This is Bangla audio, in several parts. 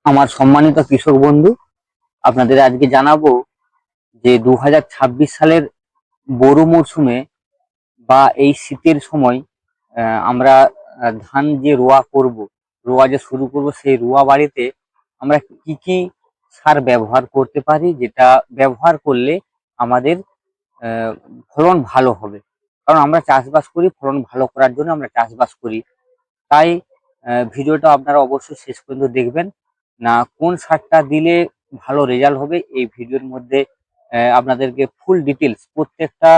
আমার সম্মানিত কৃষক বন্ধু, আপনাদের আজকে জানাবো যে 2026 সালের বোরো মরশুমে বা এই শীতের সময় আমরা ধান যে রোয়া যে শুরু করব, সেই রোয়া বাড়িতে আমরা কি কি সার ব্যবহার করতে পারি, যেটা ব্যবহার করলে আমাদের আহ, ফলন ভালো হবে। কারণ আমরা চাষবাস করি, ফলন ভালো করার জন্য আমরা চাষবাস করি। তাই ভিডিওটা আপনারা অবশ্যই শেষ পর্যন্ত দেখবেন। না কোন সারটা দিলে ভালো রেজাল্ট হবে, এই ভিডিওর মধ্যে আপনাদেরকে ফুল ডিটেলস প্রত্যেকটা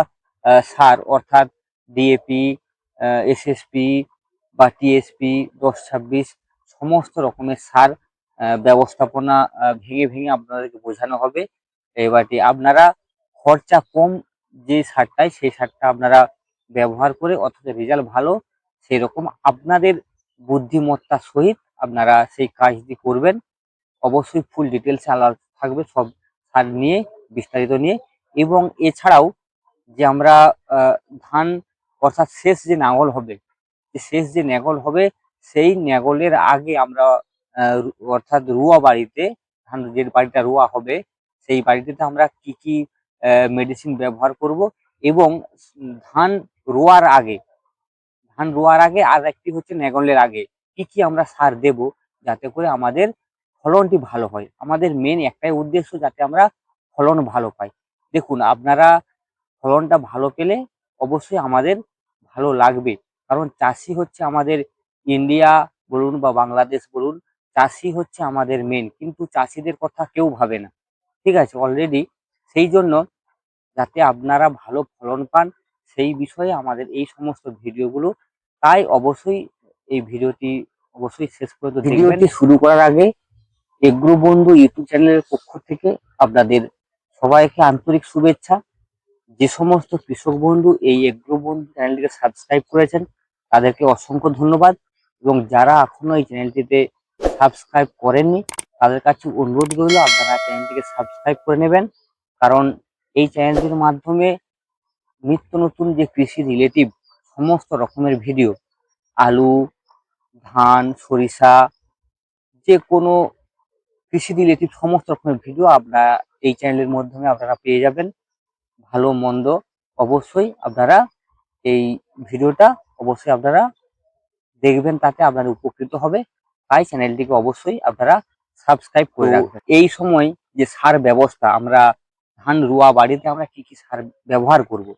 সার, অর্থাৎ ডিএপি, এসএসপি বা টিএসপি 10-26 সমস্ত রকমের সার ব্যবস্থাপনা ভেঙে ভেঙে আপনাদেরকে বোঝানো হবে। এবারটি আপনারা খরচা কম যে সারটাই, সেই সারটা আপনারা ব্যবহার করে অথচ রেজাল্ট ভালো, সেই রকম আপনাদের বুদ্ধিমত্তার সহিত আপনারা সেই কাজটি করবেন। অবশ্যই ফুল ডিটেলসে আলাদা থাকবে সব সার নিয়ে, বিস্তারিত নিয়ে। এবং এছাড়াও যে আমরা আহ, ধান, অর্থাৎ শেষ যে নেগল হবে, সেই নেগলের আগে আমরা অর্থাৎ রুয়া বাড়িতে, ধান যে বাড়িটা রোয়া হবে সেই বাড়িটিতে আমরা কি কি মেডিসিন ব্যবহার করব। এবং ধান রোয়ার আগে আর একটি হচ্ছে নেগলের আগে কি কি আমরা সার দেব, যাতে করে আমাদের ফলনটি ভালো হয়। আমাদের মেন একটাই উদ্দেশ্য, যাতে আমরা ফলন ভালো পাই। দেখুন, আপনারা ফলনটা ভালো পেলে অবশ্যই আমাদের ভালো লাগবে। কারণ চাষি হচ্ছে আমাদের, ইন্ডিয়া বলুন বা বাংলাদেশ বলুন, চাষি হচ্ছে আমাদের মেন, কিন্তু চাষিদের কথা কেউ ভাবে না। ঠিক আছে, অলরেডি সেই জন্য যাতে আপনারা ভালো ফলন পান, সেই বিষয়ে আমাদের এই সমস্ত ভিডিওগুলো। তাই অবশ্যই এই ভিডিওটি অবশ্যই শেষ পর্যন্ত দেখবেন। ভিডিওটি শুরু করার আগে এগ্রো বন্ধু ইউটিউব চ্যানেলের পক্ষ থেকে আপনাদের সবাইকে আন্তরিক শুভেচ্ছা। যে সমস্ত কৃষক বন্ধু এই এগ্রো বন্ধু চ্যানেলটিকে সাবস্ক্রাইব করেছেন, তাদেরকে অসংখ্য ধন্যবাদ। এবং যারা এখনো এই চ্যানেলটিতে সাবস্ক্রাইব করেননি, তাদের কাছে অনুরোধ রইল আপনারা চ্যানেলটিকে সাবস্ক্রাইব করে নেবেন। কারণ এই চ্যানেলটির মাধ্যমে নিত্য নতুন যে কৃষি রিলেটিভ সমস্ত রকমের ভিডিও, আলু, ধান, সরিষা, যে কোনো কৃষি রিলেটিভ সমস্ত রকমের ভিডিও আপনারা এই চ্যানেলের মাধ্যমে আপনারা পেয়ে যাবেন। ভালো মন্দ অবশ্যই আপনারা এই ভিডিওটা অবশ্যই আপনারা দেখবেন, তাতে আপনারা উপকৃত হবে। তাই চ্যানেলটিকে অবশ্যই আপনারা সাবস্ক্রাইব করে রাখবেন। এই সময় যে সার ব্যবস্থা, আমরা ধান রোয়া বাড়িতে আমরা কি কি সার ব্যবহার করব,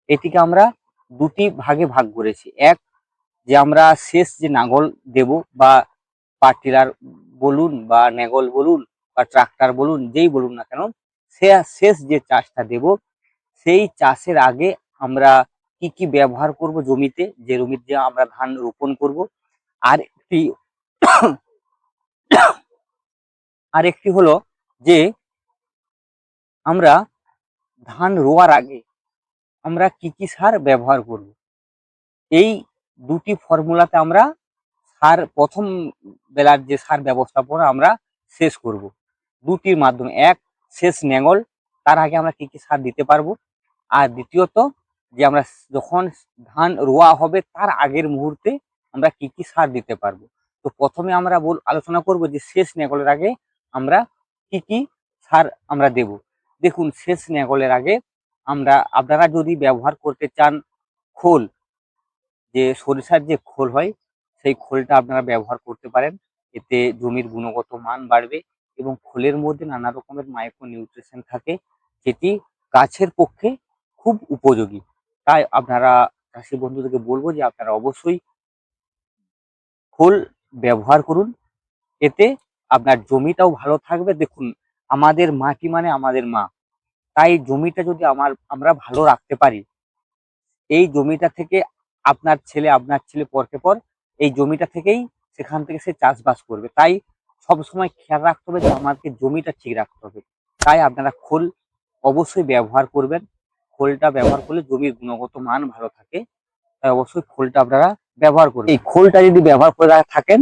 এটিকে আমরা দুটি ভাগে ভাগ করেছি। এক, যে আমরা শেষ যে নাঙল দেব, বা পার্টিলার বলুন বা নেগল বলুন বা ট্রাক্টর বলুন, যেই বলুন না কেন, সে শেষ যে চাষটা দেব, সেই চাষের আগে আমরা কি কি ব্যবহার করব জমিতে, যে জমিতে আমরা ধান রোপণ করব। আর একটি আরেকটি হলো যে আমরা ধান রোয়ার আগে আমরা কি কি সার ব্যবহার করব। এই দুটি ফর্মুলাতে আমরা সার, প্রথম বেলার যে সার ব্যবস্থাপনা আমরা শেষ করব দুটির মাধ্যমে। এক, শেষ নেঙল, তার আগে আমরা কি কি সার দিতে পারবো। আর দ্বিতীয়ত, যে আমরা যখন ধান রোয়া হবে তার আগের মুহূর্তে আমরা কি কি সার দিতে পারবো। তো প্রথমে আমরা আলোচনা করব যে শেষ নেগলের আগে আমরা কি কি সার আমরা দেব। দেখুন, শেষ নেগলের আগে আপনারা যদি ব্যবহার করতে চান খোল, যে সরিষার যে খোল হয়, সেই খোলটা আপনারা ব্যবহার করতে পারেন। এতে জমির গুণগত মান বাড়বে এবং খোলের মধ্যে নানা রকমের মাইক্রো নিউট্রিশন থাকে, যেটি গাছের পক্ষে খুব উপযোগী। তাই আপনারা চাষি বন্ধুদেরকে বলবো যে আপনারা অবশ্যই খোল ব্যবহার করুন। এতে আপনার জমিটাও ভালো থাকবে। দেখুন, আমাদের মাটি মানে আমাদের মা। তাই জমিটা যদি আমরা ভালো রাখতে পারি, এই জমিটা থেকে আপনার ছেলে পরকে পর এই জমিটা থেকেই, সেখান থেকে সে চাষবাস করবে। তাই সব সময় খেয়াল রাখতে হবে যে আমাকে জমিটা ঠিক রাখতে হবে। তাই আপনারা খোল অবশ্যই ব্যবহার করবেন। খোলটা ব্যবহার করলে জমির গুণগত মান ভালো থাকে। তাই অবশ্যই খোলটা আপনারা ব্যবহার করবেন। এই খোলটা যদি ব্যবহার করে থাকেন,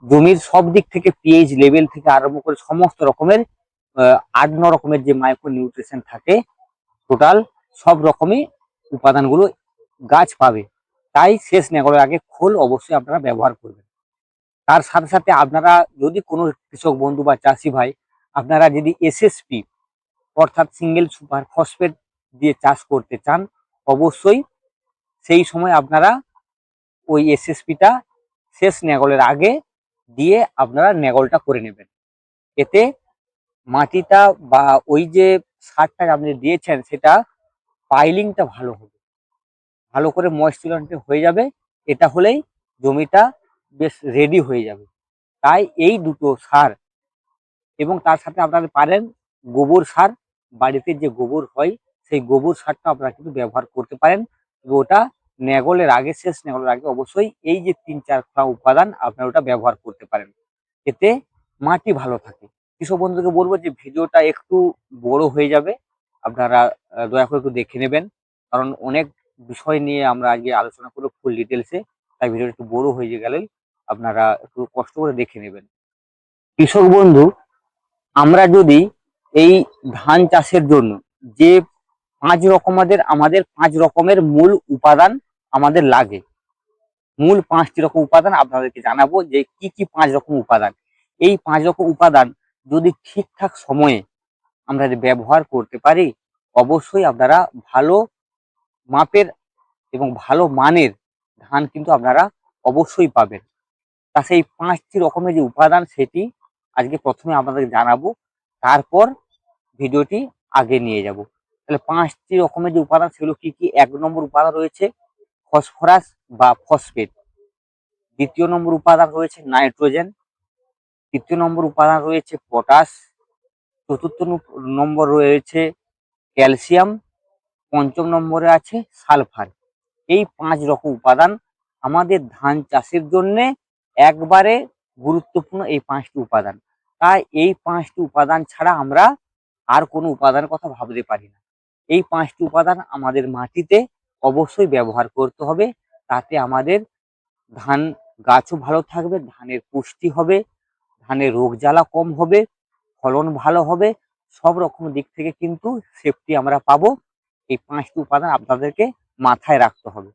জমির সব দিক থেকে পিএইচ লেভেল থেকে আরম্ভ করে সমস্ত রকমের 8-9 রকমের যে মাইক্রো নিউট্রিশন থাকে, টোটাল সব রকমই উপাদানগুলো গাছ পাবে। তাই শেষ নেগলের আগে খোল অবশ্যই আপনারা ব্যবহার করবেন। তার সাথে সাথে আপনারা যদি কোনো কৃষক বন্ধু বা চাষি ভাই আপনারা যদি এসএসপি অর্থাৎ সিঙ্গেল সুপার ফসফেট দিয়ে চাষ করতে চান, অবশ্যই সেই সময় আপনারা ওই এসএসপিটা শেষ নেগলের আগে দিয়ে আপনারা নেগলটা করে নেবেন। এতে মাটিটা বা ওই যে সারটা আপনি দিয়েছেন সেটা পাইলিংটা ভালো হবে, ভালো করে ময়েশ্চারাইজেশন হয়ে যাবে। এটা হলেই জমিটা বেশ রেডি হয়ে যাবে। তাই এই দুটো সার এবং তার সাথে আপনারা পারেন গোবর সার, বাড়িতে যে গোবর হয় সেই গোবর সারটা আপনারা কিন্তু ব্যবহার করতে পারেন। ওটা নেগলের আগে, শেষ নেগলের আগে অবশ্যই এই যে ৩-৪টা উপাদান আপনারা ওটা ব্যবহার করতে পারেন। এতে মাটি ভালো থাকে। কৃষক বন্ধুকে বলবো যে ভিডিওটা একটু বড় হয়ে যাবে, আপনারা দয়া করে একটু দেখে নেবেন, কারণ অনেক বিষয় নিয়ে আমরা আজকে আলোচনা করবো ফুল ডিটেলসে, তাই ভিডিওটা একটু বড় হয়ে গেলেই আপনারা একটু কষ্ট করে দেখে নেবেন। কৃষক বন্ধু, আমরা যদি এই ধান চাষের জন্য যে আমাদের 5 রকমের মূল উপাদান আমাদের লাগে, মূল 5টি রকম উপাদান আপনাদেরকে জানাবো যে কি কি 5 রকম উপাদান। এই 5 রকম উপাদান যদি ঠিকঠাক সময়ে আমরা যদি ব্যবহার করতে পারি, অবশ্যই আপনারা ভালো মাপের এবং ভালো মানের ধান কিন্তু আপনারা অবশ্যই পাবেন। তা সেই 5টি রকমের যে উপাদান সেটি আজকে প্রথমে আপনাদের জানাবো, তারপর ভিডিওটি আগে নিয়ে যাব। তাহলে 5টি রকমের যে উপাদান সেগুলো কি কি? 1 নম্বর উপাদান রয়েছে ফসফরাস বা ফসফেট, 2য় নম্বর উপাদান রয়েছে নাইট্রোজেন, 3য় নম্বর উপাদান রয়েছে পটাশ, 4র্থ নম্বর রয়েছে ক্যালসিয়াম, 5ম নম্বরে আছে সালফার। এই 5 রকম উপাদান আমাদের ধান চাষের জন্য একবারে গুরুত্বপূর্ণ, এই 5টি উপাদান। তাই এই 5টি উপাদান ছাড়া আমরা আর কোনো উপাদানের কথা ভাবতে পারি না। এই 5টি উপাদান আমাদের মাটিতে অবশ্যই ব্যবহার করতে হবে, তাতে আমাদের ধান গাছও ভালো থাকবে, ধানের পুষ্টি হবে, ধানের রোগ জ্বালা কম হবে, ফলন ভালো হবে, সব রকম দিক থেকে কিন্তু সেফটি আমরা পাবো। এই 5টি উপাদান আপনাদেরকে মাথায় রাখতে হবে।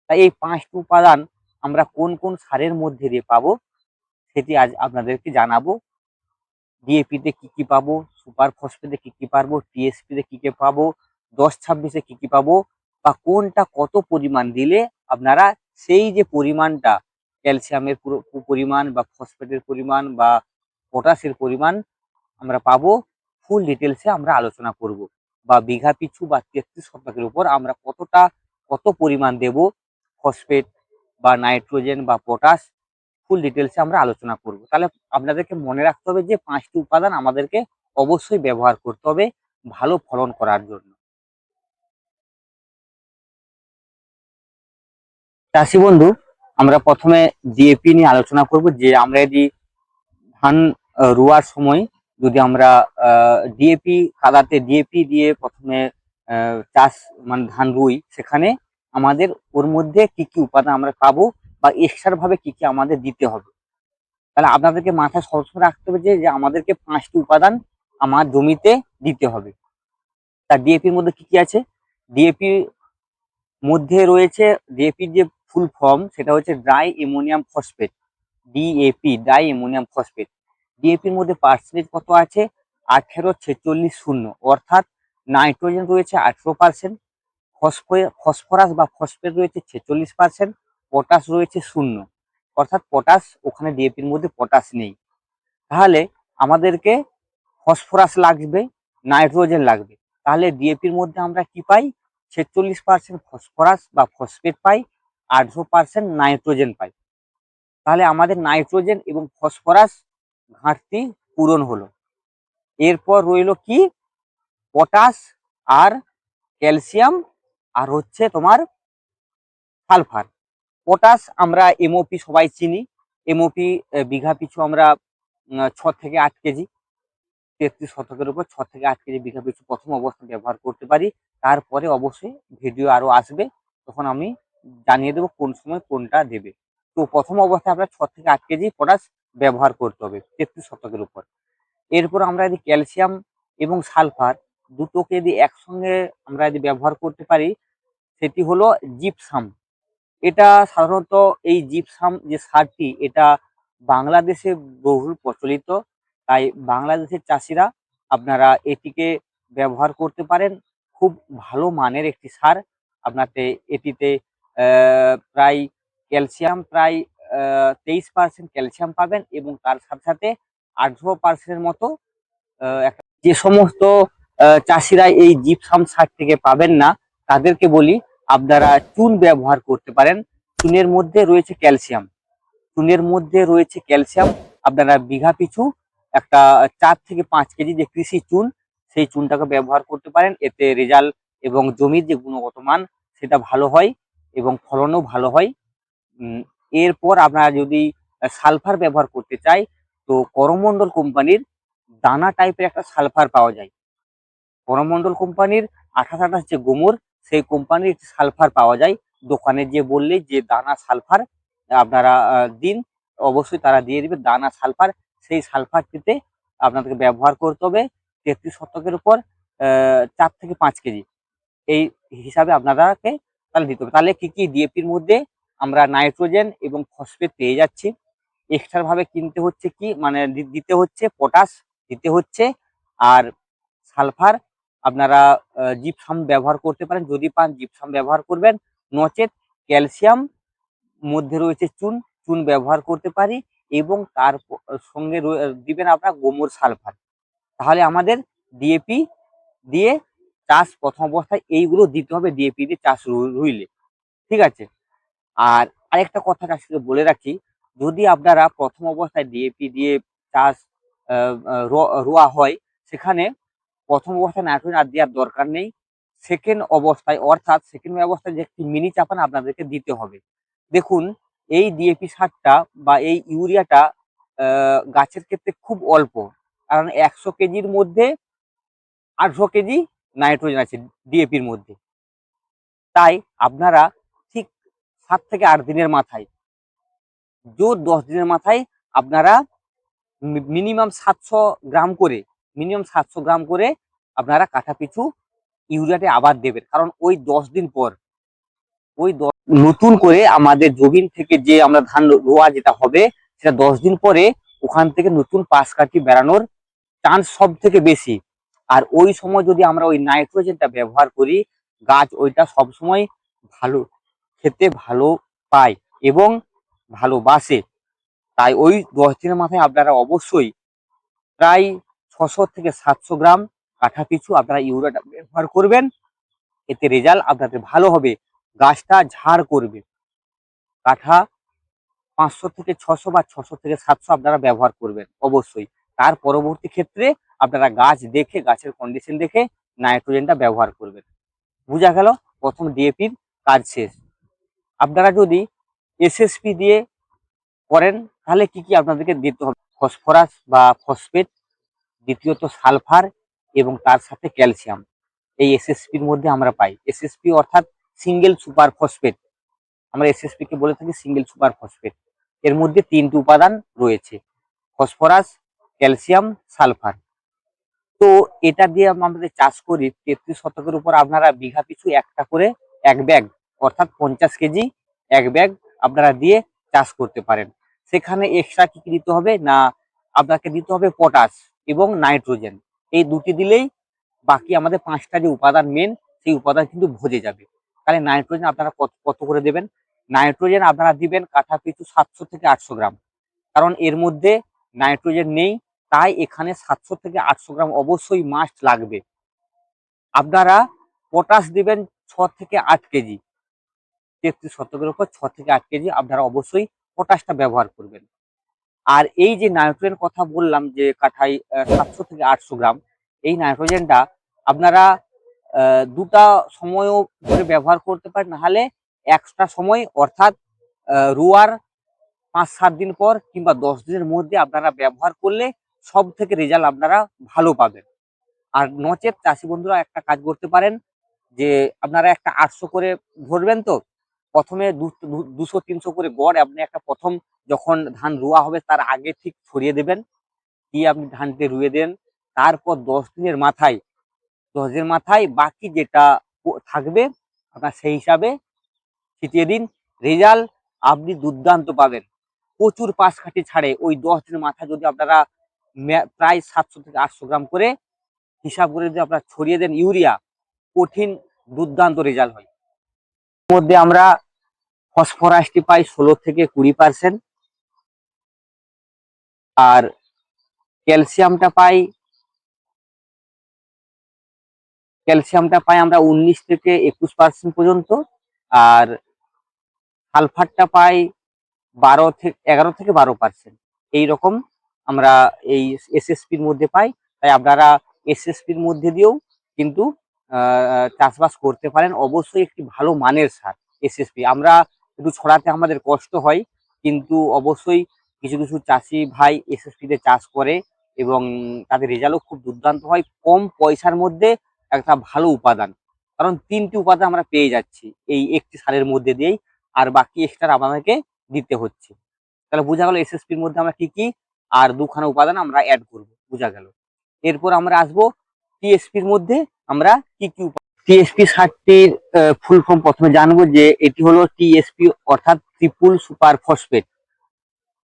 তাই এই 5টি উপাদান আমরা কোন কোন সারের মধ্যে দিয়ে পাবো সেটি আজ আপনাদেরকে জানাবো। ডিএপিতে কি কি পাবো, সুপার ফসফেটে কি কি পাবো, টিএসপিতে কি কি পাবো, 10-26-এ কি কি পাবো, বা কোনটা কত পরিমাণ দিলে আপনারা সেই যে পরিমাণটা ক্যালসিয়ামের পরিমাণ বা ফসফেটের পরিমাণ বা পটাশের পরিমাণ আমরা পাবো, ফুল ডিটেলসে আমরা আলোচনা করব। বা বিঘা পিছু বা 33 শতকের উপর আমরা কত পরিমাণ দেব ফসফেট বা নাইট্রোজেন বা পটাশ, ফুল ডিটেলসে আমরা আলোচনা করব। তাহলে আপনাদেরকে মনে রাখতে হবে যে 5টি উপাদান আমাদেরকে অবশ্যই ব্যবহার করতে হবে ভালো ফলন করার জন্য। চাষি বন্ধু, আমরা প্রথমে ডিএপি নিয়ে আলোচনা করব। যে আমরা যদি ধান রোয়ার সময় যদি আমরা ডিএপি কাদাতে ডিএপি দিয়ে প্রথমে চাষ মানে ধান রুই, সেখানে আমাদের ওর মধ্যে কি কি উপাদান আমরা পাবো বা এক্সট্রা ভাবে কি কি আমাদের দিতে হবে। তাহলে আপনাদেরকে মাথায় সবসময় রাখতে হবে যে আমাদেরকে 5টি উপাদান আমার জমিতে দিতে হবে। তা ডিএপির মধ্যে কি কি আছে? ডিএপি মধ্যে রয়েছে, ডিএপির যে ফুল ফর্ম সেটা হচ্ছে di ammonium phosphate, DAP, di ammonium phosphate. ডিএপির মধ্যে পার্সেন্টেজ কত আছে? 18-46-0, অর্থাৎ নাইট্রোজেন রয়েছে 18%, ফসফরাস বা ফসফেট রয়েছে 46%, পটাশ রয়েছে 0, অর্থাৎ পটাশ ওখানে ডিএপির মধ্যে পটাশ নেই। তাহলে আমাদেরকে ফসফরাস লাগবে, নাইট্রোজেন লাগবে। তাহলে ডিএপির মধ্যে আমরা কি পাই? 46% ফসফরাস বা ফসফেট পাই, 18% নাইট্রোজেন পাই। তাহলে আমাদের নাইট্রোজেন এবং ফসফরাস ঘাটতি পূরণ হলো। এরপর রইলো কি? পটাশ আর ক্যালসিয়াম আর হচ্ছে তোমার সালফার। পটাশ আমরা এমওপি সবাই চিনি, এমওপি বিঘা পিছু আমরা 6 থেকে 8 কেজি, 33 শতকের উপর 6 থেকে 8 কেজি বিঘা পিছু প্রথম অবস্থায় ব্যবহার করতে পারি। তারপরে অবশ্যই ভিডিও আরো আসবে, তখন আমি জানিয়ে দেবো কোন সময় কোনটা দেবে। তো প্রথম অবস্থায় আমরা 6 থেকে 8 কেজি পটাশ ব্যবহার করতে হবে 33 শতকের উপর। এরপর আমরা যদি ক্যালসিয়াম এবং সালফার দুটোকে যদি একসঙ্গে আমরা যদি ব্যবহার করতে পারি, সেটি হলো জিপসাম। এটা সাধারণত এই জিপসাম যে সারটি, এটা বাংলাদেশে বহুল প্রচলিত, তাই বাংলাদেশের চাষিরা আপনারা এটিকে ব্যবহার করতে পারেন। খুব ভালো মানের একটি সার। আপনাকে এটিতে প্রায় ক্যালসিয়াম প্রায় 23% ক্যালসিয়াম পাবেন এবং তার সাথে সাথে 18% মতো যে সমস্ত চাষিরা এই জিপসাম সার থেকে পাবেন না তাদেরকে বলি আপনারা চুন ব্যবহার করতে পারেন। চুনের মধ্যে রয়েছে ক্যালসিয়াম। চুনের মধ্যে রয়েছে ক্যালসিয়াম। আপনারা বিঘা পিছু একটা 4 থেকে 5 কেজি যে কৃষি চুন, সেই চুনটাকে ব্যবহার করতে পারেন। এতে রেজাল্ট এবং জমির যে গুণগত মান সেটা ভালো হয় এবং ফলনও ভালো হয়। এরপর আপনারা যদি সালফার ব্যবহার করতে চাই, তো করমণ্ডল কোম্পানির দানা টাইপের একটা সালফার পাওয়া যায়। করমণ্ডল কোম্পানির 28 যে গোমর, সেই কোম্পানির একটি সালফার পাওয়া যায়। দোকানে যে বললেই যে দানা সালফার আপনারা দিন, অবশ্যই তারা দিয়ে দিবে দানা সালফার। সেই সালফারটিতে আপনাদেরকে ব্যবহার করতে হবে 33 শতকের উপর 4 থেকে 5 কেজি এই হিসাবে আপনাদেরকে তাহলে দিতে হবে। তাহলে কি কি ডিএপির মধ্যে আমরা নাইট্রোজেন এবং ফসফেট পেয়ে যাচ্ছি। এক্সট্রা ভাবে কিনতে হচ্ছে কি মানে দিতে হচ্ছে পটাশ দিতে হচ্ছে, আর সালফার আপনারা জিপসাম ব্যবহার করতে পারেন, যদি পান জিপসাম ব্যবহার করবেন, নচেত ক্যালসিয়াম মধ্যে রয়েছে চুন, চুন ব্যবহার করতে পারি এবং তার সঙ্গে দিবেন আপনার গোমর সালফার। তাহলে আমাদের ডিএপি দিয়ে চাষ প্রথম অবস্থায় এইগুলো দিতে হবে ডিএপি দিয়ে চাষ রুইলে, ঠিক আছে। আর আরেকটা কথা চাষিকে বলে রাখি, যদি আপনারা প্রথম অবস্থায় ডিএপি দিয়ে চাষ রোয়া হয়, সেখানে প্রথম অবস্থায় নাইট্রোজেন আর দেওয়ার দরকার নেই। সেকেন্ড অবস্থায় অর্থাৎ সেকেন্ড অবস্থায় যে একটি মিনি চাপান আপনাদেরকে দিতে হবে। দেখুন, এই ডিএপি সারটা বা এই ইউরিয়াটা গাছের ক্ষেত্রে খুব অল্প, কারণ 100 কেজির মধ্যে 18 কেজি নাইট্রোজেন আছে ডিএপির মধ্যে। তাই আপনারা ঠিক 7 থেকে 8 দিনের মাথায়, জোর 10 দিনের মাথায় আপনারা মিনিমাম 700 গ্রাম করে আপনারা কাঠা পিছু ইউরিয়াতে আবার দেবেন। কারণ ওই 10 দিন পর নতুন করে আমাদের জমিন থেকে যে আমরা ধান রোয়া যেটা হবে, সেটা 10 দিন পরে ওখান থেকে নতুন পাশ কাঠি বেরানোর চান্স সব থেকে বেশি। আর ওই সময় যদি আমরা ওই নাইট্রোজেনটা ব্যবহার করি, গাছ ওইটা সবসময় ভালো খেতে ভালো পায় এবং ভালোবাসে। তাই ওই 10 দিনের মাথায় আপনারা অবশ্যই প্রায় 600 থেকে 700 গ্রাম কাঠা পিছু আপনারা ইউরিয়াটা ব্যবহার করবেন। এতে রেজাল্ট আপনাদের ভালো হবে, গাছটা ঝাড় করবে। কাঠা 500 থেকে 600 বা 600 থেকে 700 আপনারা ব্যবহার করবেন অবশ্যই। তার পরবর্তী ক্ষেত্রে আপনারা গাছ দেখে, গাছের কন্ডিশন দেখে নাইট্রোজেনটা ব্যবহার করবেন। বোঝা গেল প্রথম ডিএপির কাজ শেষ। আপনারা যদি এসএসপি দিয়ে করেন, তাহলে কি কি আপনাদেরকে দিতে হবে? ফসফরাস বা ফসফেট, দ্বিতীয়ত সালফার এবং তার সাথে ক্যালসিয়াম। এই এসএসপির মধ্যে আমরা পাই। এসএসপি অর্থাৎ সিঙ্গেল সুপার ফসফেট, আমরা এসএসপি কে বলে থাকি সিঙ্গেল সুপার ফসফেট। এর মধ্যে 3টি উপাদান রয়েছে, ফসফরাস, ক্যালসিয়াম, সালফার। তো এটা দিয়ে আমাদের চাষ করি 33 শতকের উপর আপনারা বিঘা পিছু একটা করে এক ব্যাগ অর্থাৎ 50 কেজি এক ব্যাগ আপনারা দিয়ে চাষ করতে পারেন। সেখানে এক্সট্রা কি দিতে হবে না, আপনাকে দিতে হবে পটাশ এবং নাইট্রোজেন। এই দুটি দিলেই বাকি আমাদের 5টা যে উপাদান মেন, সেই উপাদান কিন্তু ভরে যাবে। তাহলে নাইট্রোজেন আপনারা কত কত করে দেবেন? নাইট্রোজেন আপনারা দিবেন কাঠা পিছু 700 থেকে 800 গ্রাম, কারণ এর মধ্যে নাইট্রোজেন নেই, তাই এখানে 700 থেকে 800 গ্রাম অবশ্যই মাস্ট লাগবে। আপনারা পটাশ দিবেন 6 থেকে 8 কেজি, 33 শতকের উপর 6 থেকে 8 কেজি আপনারা অবশ্যই পটাশটা ব্যবহার করবেন। আর এই যে নাইট্রোজেন কথা বললাম যে কাঠায় 700 থেকে 800 গ্রাম, এই নাইট্রোজেনটা আপনারা দুটা সময়ও ধরে ব্যবহার করতে পারেন, নাহলে একটা সময় অর্থাৎ রোয়ার 5-7 দিন পর কিংবা 10 দিনের মধ্যে আপনারা ব্যবহার করলে সব থেকে রেজাল্ট আপনারা ভালো পাবেন। আর নচেত চাষি বন্ধুরা একটা কাজ করতে পারেন, যে আপনারা একটা 800 করে ধরবেন, তো প্রথমে 200-300 করে গড় আপনি একটা প্রথম যখন ধান রোয়া হবে তার আগে ঠিক ছড়িয়ে দেবেন, দিয়ে আপনি ধানকে রুয়ে দেন। তারপর 10 দিনের মাথায় বাকি যেটা থাকবে আপনার সেই হিসাবে ছিটিয়ে দিন। রেজাল্ট আপনি দুর্দান্ত পাবেন, প্রচুর পাশ কাঠি ছাড়ে, ওই 10 দিনের মাথায় যদি আপনারা প্রায় 700 থেকে 800 গ্রাম করে হিসাব করে যদি আপনারা ছড়িয়ে দেন ইউরিয়া, কঠিন দুর্দান্ত রেজাল্ট হয়। এর মধ্যে আমরা ফসফরাসটি পাই 16 থেকে 20%, আর ক্যালসিয়ামটা পাই আমরা 19 থেকে 21% পর্যন্ত, আর সালফারটা পাই 11 থেকে 12%। এইরকম আমরা এই এসএসপির মধ্যে পাই। তাই আপনারা এসএসপির মধ্যে দিয়েও কিন্তু চাষবাস করতে পারেন। অবশ্যই একটি ভালো মানের সার এসএসপি। আমরা একটু ছড়াতে আমাদের কষ্ট হয়, কিন্তু অবশ্যই কিছু কিছু চাষি ভাই এসএসপিতে চাষ করে এবং তাদের রেজাল্টও খুব দুর্দান্ত হয়। কম পয়সার মধ্যে একটা ভালো উপাদান, কারণ 3টি উপাদান আমরা পেয়ে যাচ্ছি এই একটি সারের মধ্যে দিয়েই, আর বাকি এক্সট্রা আমাদেরকে দিতে হচ্ছে। তাহলে বোঝা গেল এসএসপির মধ্যে আমরা কি কি আর 2খানা উপাদান আমরা অ্যাড করব, বোঝা গেল। এরপর আমরা আসবো টিএসপির মধ্যে আমরা কি কি টিএসপি সারটির ফুল ফর্ম প্রথমে জানবো, যে এটি হলো টিএসপি অর্থাৎ ট্রিপল সুপার ফসফেট।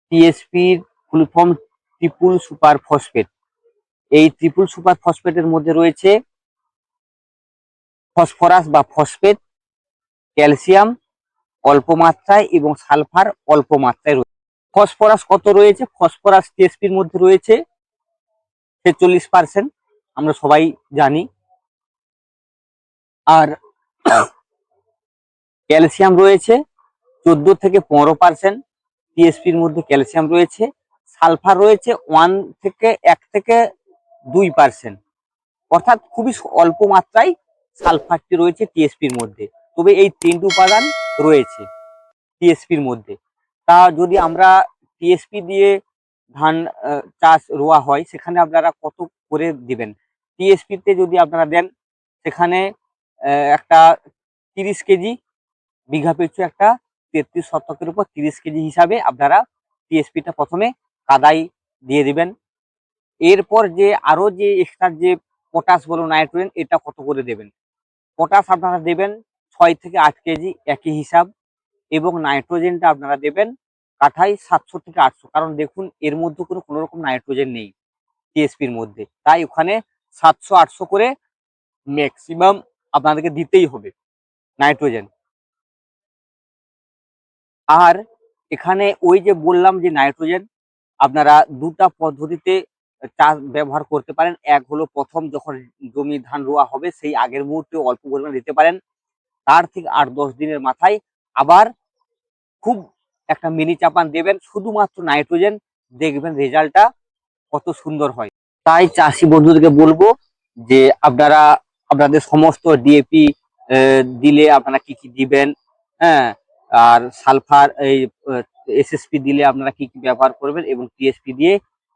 টিএসপির full form triple super phosphate. এই ট্রিপল সুপার ফসফেটের মধ্যে রয়েছে ফসফরাস বা ফসফেট, ক্যালসিয়াম অল্প মাত্রায় এবং সালফার অল্প মাত্রায় রয়েছে। ফসফরাস কত রয়েছে? ফসফরাস টিএসপির মধ্যে রয়েছে 46%, আমরা সবাই জানি। আর ক্যালসিয়াম রয়েছে 14 থেকে 15%, টিএসপির মধ্যে ক্যালসিয়াম রয়েছে। সালফার রয়েছে 1 থেকে 2%, অর্থাৎ খুবই অল্প মাত্রায় সালফারটি রয়েছে টিএসপির মধ্যে। তবে এই 3টি উপাদান রয়েছে টিএসপির মধ্যে। তা যদি আমরা টিএসপি দিয়ে ধান চাষ রোয়া হয়, সেখানে আপনারা কত করে দিবেন? টিএসপিতে যদি আপনারা দেন, সেখানে একটা 30 কেজি বিঘা পিছু, একটা 33 শতকের উপর 30 কেজি হিসাবে আপনারা টিএসপিটা প্রথমে কাদাই দিয়ে দিবেন। এরপর যে আরো যে এক্সট্রা যে পটাশ বলো নাইট্রোজেন, এটা কত করে দেবেন? পটাশ আপনারা দেবেন 6 থেকে 8 কেজি একই হিসাব, এবং নাইট্রোজেনটা আপনারা দেবেন কাঠায় 700 থেকে 800। কারণ দেখুন এর মধ্যে কোনো রকম নাইট্রোজেন নেই টিএসপির মধ্যে, তাই ওখানে 700-800 করে ম্যাক্সিমাম আপনাদেরকে দিতেই হবে নাইট্রোজেন। আর এখানে ওই যে বললাম যে নাইট্রোজেন আপনারা 2টা পদ্ধতিতে চাষ ব্যবহার করতে পারেন। এক হলো প্রথম যখন জমি ধান রোয়া হবে সেই আগের মুহূর্তে অল্প পরিমাণে দিতে পারেন, তার ঠিক 8-10 দিনের মাথায় আবার খুব একটা মিনি চাপান দেবেন শুধুমাত্র নাইট্রোজেন, দেখবেন রেজাল্টটা কত সুন্দর হয়। তাই চাষি বন্ধুদেরকে বলবো যে আপনারা আপনাদের সমস্ত ডিএপি দিলে আপনারা কি কি দিবেন, হ্যাঁ, আর সালফার এই এসএসপি দিলে আপনারা কি কি ব্যবহার করবেন, এবং টিএসপি দিয়ে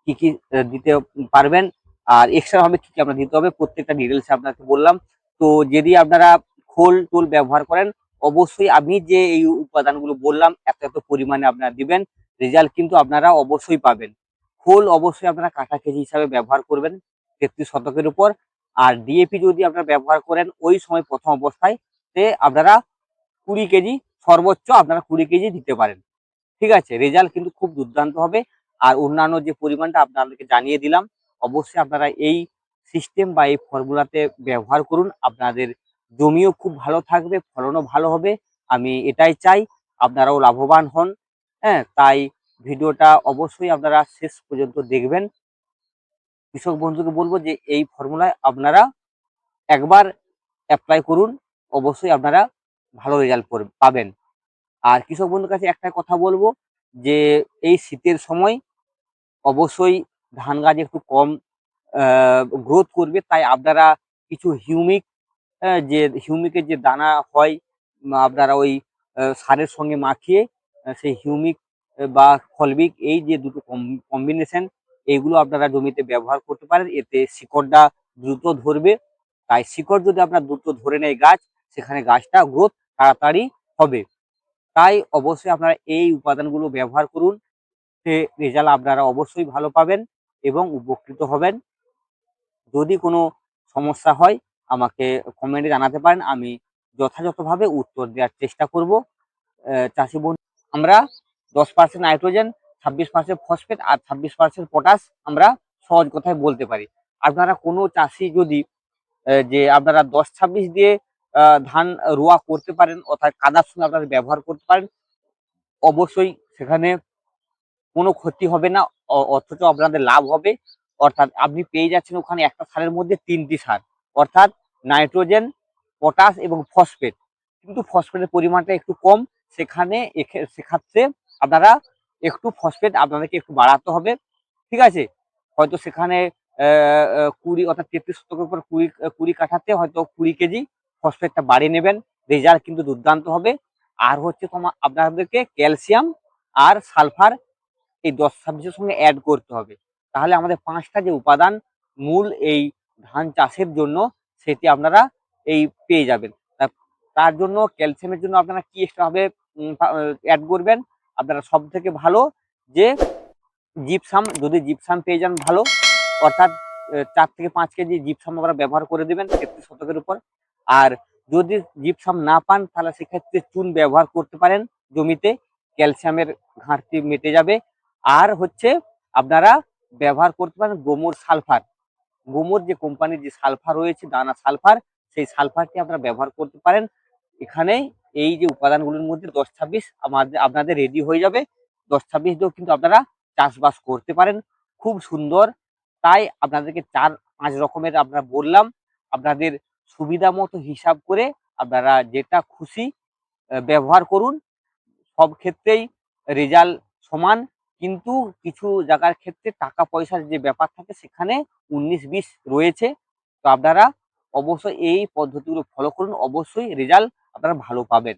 কি কি দিতে পারবেন, আর এক্সট্রা ভাবে কি কি আপনার দিতে হবে, প্রত্যেকটা ডিটেলস আপনাকে বললাম। তো যদি আপনারা খোল টোল ব্যবহার করেন, অবশ্যই আমি যে এই উপাদানগুলো বললাম এত এত পরিমাণে আপনারা দিবেন, রেজাল্ট কিন্তু আপনারা অবশ্যই পাবেন। খোল অবশ্যই আপনারা কাঠা কেজি হিসাবে ব্যবহার করবেন 33 শতকের উপর। আর ডিএপি যদি আপনারা ব্যবহার করেন ওই সময় প্রথম অবস্থায়, তে আপনারা 20 কেজি, সর্বোচ্চ আপনারা 20 কেজি দিতে পারেন। ঠিক আছে, রেজাল্ট কিন্তু খুব দুর্দান্ত হবে। আর অন্যান্য যে পরিমাণটা আপনাদেরকে জানিয়ে দিলাম, অবশ্যই আপনারা এই সিস্টেম বা এই ফর্মুলাতে ব্যবহার করুন। আপনাদের জমিও খুব ভালো থাকবে, ফলনও ভালো হবে। আমি এটাই চাই, আপনারাও লাভবান হন। হ্যাঁ, তাই ভিডিওটা অবশ্যই আপনারা শেষ পর্যন্ত দেখবেন। কৃষক বন্ধুকে বলবো যে এই ফর্মুলায় আপনারা একবার অ্যাপ্লাই করুন, অবশ্যই আপনারা ভালো রেজাল্ট পাবেন। আর কৃষক বন্ধুর কাছে একটা কথা বলবো, যে এই শীতের সময় অবশ্যই ধান গাছ একটু কম গ্রোথ করবে, তাই আপনারা কিছু হিউমিক, যে হিউমিকের যে দানা হয়, আপনারা ওই সারের সঙ্গে মাখিয়ে সেই হিউমিক বা ফলবিক, এই যে দুটো কম্বিনেশন, এইগুলো আপনারা জমিতে ব্যবহার করতে পারেন। এতে শিকড়টা দ্রুত ধরবে। তাই শিকড় যদি আপনার দ্রুত ধরে নেয় গাছ, সেখানে গাছটা গ্রোথ তাড়াতাড়ি হবে। তাই অবশ্যই আপনারা এই উপাদানগুলো ব্যবহার করুন, সে রেজাল্ট আপনারা অবশ্যই ভালো পাবেন এবং উপকৃত হবেন। যদি কোনো সমস্যা হয় আমাকে কমেন্টে জানাতে পারেন, আমি যথাযথভাবে উত্তর দেওয়ার চেষ্টা করব। চাষি বন্ধু, আমরা 10% নাইট্রোজেন 26% ফসফেট আর 26% পটাশ আমরা সহজ কথায় বলতে পারি। আপনারা কোনো চাষি যদি যে আপনারা 10-26 দিয়ে ধান রোয়া করতে পারেন, অর্থাৎ কাদার সঙ্গে আপনারা ব্যবহার করতে পারেন, অবশ্যই সেখানে কোনো ক্ষতি হবে না, অথচ আপনাদের লাভ হবে। অর্থাৎ আপনি পেয়ে যাচ্ছেন ওখানে একটা সারের মধ্যে 3টি সার, অর্থাৎ নাইট্রোজেন, পটাশ এবং ফসফেট। কিন্তু ফসফেটের পরিমাণটা একটু কম, সেখানে সেক্ষেত্রে আপনারা একটু ফসফেট আপনাদেরকে একটু বাড়াতে হবে, ঠিক আছে? হয়তো সেখানে 20 অর্থাৎ 33 শতকের উপর 20 কাঠাতে হয়তো 20 কেজি ফসফেটটা বাড়িয়ে নেবেন, রেজাল্ট কিন্তু দুর্দান্ত হবে। আর হচ্ছে আপনাদেরকে ক্যালসিয়াম আর সালফার এই 10-26 এর সঙ্গে অ্যাড করতে হবে। তাহলে আমাদের 5টা যে উপাদান মূল এই ধান চাষের জন্য, সেটি আপনারা এই পেয়ে যাবেন। তার জন্য ক্যালসিয়ামের জন্য আপনারা কি এক্সট্রা ভাবে অ্যাড করবেন? আপনারা সবথেকে ভালো যে জিপসাম, যদি জিপসাম পেয়ে যান ভালো, অর্থাৎ 4 থেকে 5 কেজি জিপসাম আপনারা ব্যবহার করে দিবেন 33 শতকের উপর। আর যদি জিপসাম না পান তাহলে সেক্ষেত্রে চুন ব্যবহার করতে পারেন জমিতে, ক্যালসিয়ামের ঘাটতি মিটে যাবে। আর হচ্ছে আপনারা ব্যবহার করতে পারেন গোমর সালফার। গোমর যে কোম্পানির যে সালফার রয়েছে, দানা সালফার, সেই সালফারটি আপনারা ব্যবহার করতে পারেন। এখানে এই যে উপাদানগুলোর মধ্যে 10-26 আপনাদের রেডি হয়ে যাবে। 10-26 দিয়েও কিন্তু আপনারা চাষবাস করতে পারেন খুব সুন্দর। তাই আপনাদেরকে 4-5 রকমের আপনারা বললাম, আপনাদের সুবিধা মতো হিসাব করে আপনারা যেটা খুশি ব্যবহার করুন। সব ক্ষেত্রেই রেজাল্ট সমান, কিন্তু কিছু জায়গার ক্ষেত্রে টাকা পয়সার যে ব্যাপার থাকে সেখানে 19-20 রয়েছে। তো আপনারা অবশ্যই এই পদ্ধতিগুলো ফলো করুন, অবশ্যই রেজাল্ট আপনারা ভালো পাবেন।